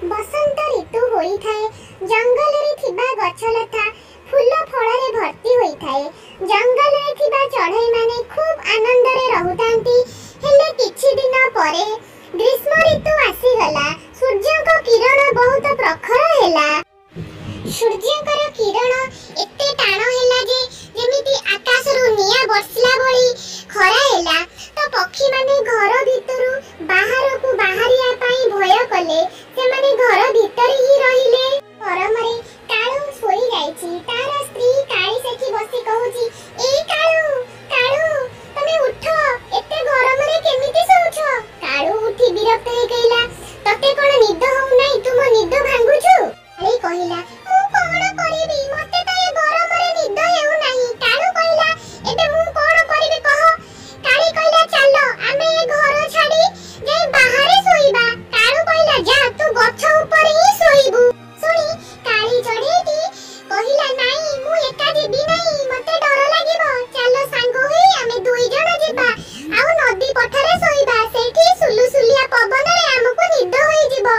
बसंत ऋतु होई थाए जंगल रे थिबा गछलता फूल फल रे भर्ती होई थाए। जंगल रे थिबा चढ़ई माने खूब आनंद रे रहुतांती। हेले किछि दिन परे ग्रीष्म ऋतु आसी गला। सूर्य को किरण बहुत प्रखर हैला। सूर्य कर किरण एते टाण हैला जे जेमिति आकाश रु निया बरसला बळी खरा हैला। तो पक्षी माने घर भितरु बाहर को बाहरिया पाई भय कले। से माने घर भीतर ही रहिले। परमरे काळू सोई जाईची। तार स्त्री काळी सेठी बसी कहूची, ए काळू काळू तमे उठो, एते गरम रे केमिति सोउछ? काळू उठी विरक्त हे कहिला, तते कोन निद होउ नै? तुम निद भांगुछु? काळी कहिला, मु कोन करिबी, मते त ए गरम रे निद हेउ नाही। काळू कहिला, एबे मु कोन करिबी कह? काळी कहिला, चलो आमे ए घर छाडी जे बाहरे सोइबा। काळू कहिला, जा तू गछ ऊपर ही सोइबू। सुनी काळी चढ़ेती कहिला, नाही मु एका जेबी नाही, मते डर लागिबो। चलो सांग होई आमे दुई जण जेबा आउ नदी पठारे सोइबा। सेठी सुलुसुलिया पवन रे हमकु निद होई जिवो।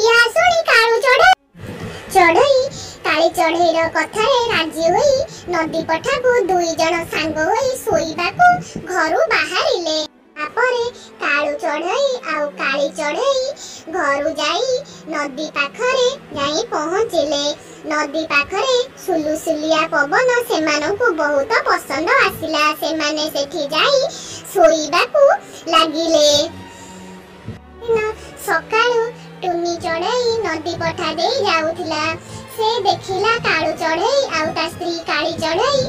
या सुनी काळू चढ़ई काळी चढ़ईर कथारे राजी होई नदी पठाकु दुई जण सांग होई सोइबाकु घरु बाहरिले। तापरे काळू चढ़ई आउ काळी चढ़ई घरु जाई नदी पाखरे जाई पहुँचिले। नदी पाखरे सुलुसुलिया पवन सेमानकु बहुत पसंद आसिला। सेमाने सेठी जाई सोइबाकु लागिले। सकाळु टुनी चढ़ई नदी पठा दे जाउथिला। से देखिला काळू चढ़ई आउ ता स्त्री काळी चढ़ई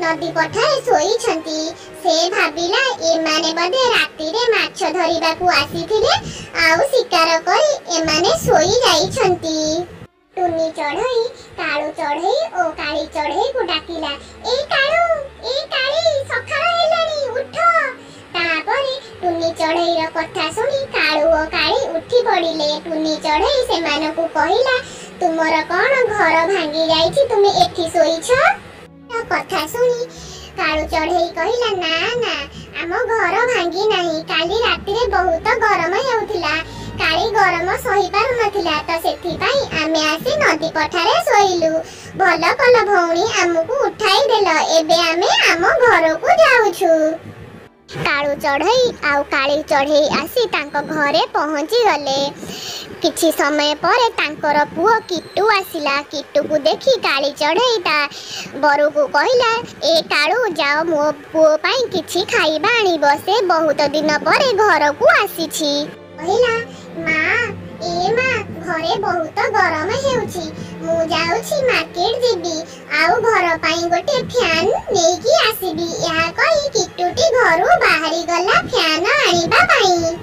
नदी पठारे सोई छंती। से भाबिला ए माने बदे राती रे माछ धरिबाकू आसीथिले आउ शिकार करी ए माने सोई जाई छंती। टुनी चढ़ई काळू चढ़ई ओ काळी चढ़ई को डाकिला, ए काळी सखाळ हेलानी उठ। तापरे टुनी चढ़ईर कथा सुनी काळू ओ काळी उठी पड़िले। टुनी चढ़ई सेमानकू कहिला, तुमर कोन घर भांगी जाईछि, तुमे एठी सोईछ? कथा सुनी काळू चढ़ई कहिला, ना ना आम घर भांगी नाही, काली राती रे बहुत गरम हेउथिला। काली गरम सही पारु नथिला, त सेथि पई आमे आसी नदी पठारे सोइलु। भल कल भौणी हमकु उठाई देल, एबे आमे आम घर को जाउछु। काळू चढ़ई आउ काली चढ़ई आसी तांको घरे पहुँची गले। किछि समय परे तांकर पुओ किट्टू आसिला। किट्टू को देखी काली चढ़ई ता बरु को कहिला, ए काळू जाओ मो पुओ पई किछि खाइबा आनिबो, से बहुत दिन परे घर को आसीछि। कहिला, मां घरे बहुत गरम हेउछि, मु जाउछि मार्केट जेबी आउ घर पई गोटे फैन नेकी आसीबी। या कहि किट्टूटी घरु बाहरी गला फैन आनिबा पई।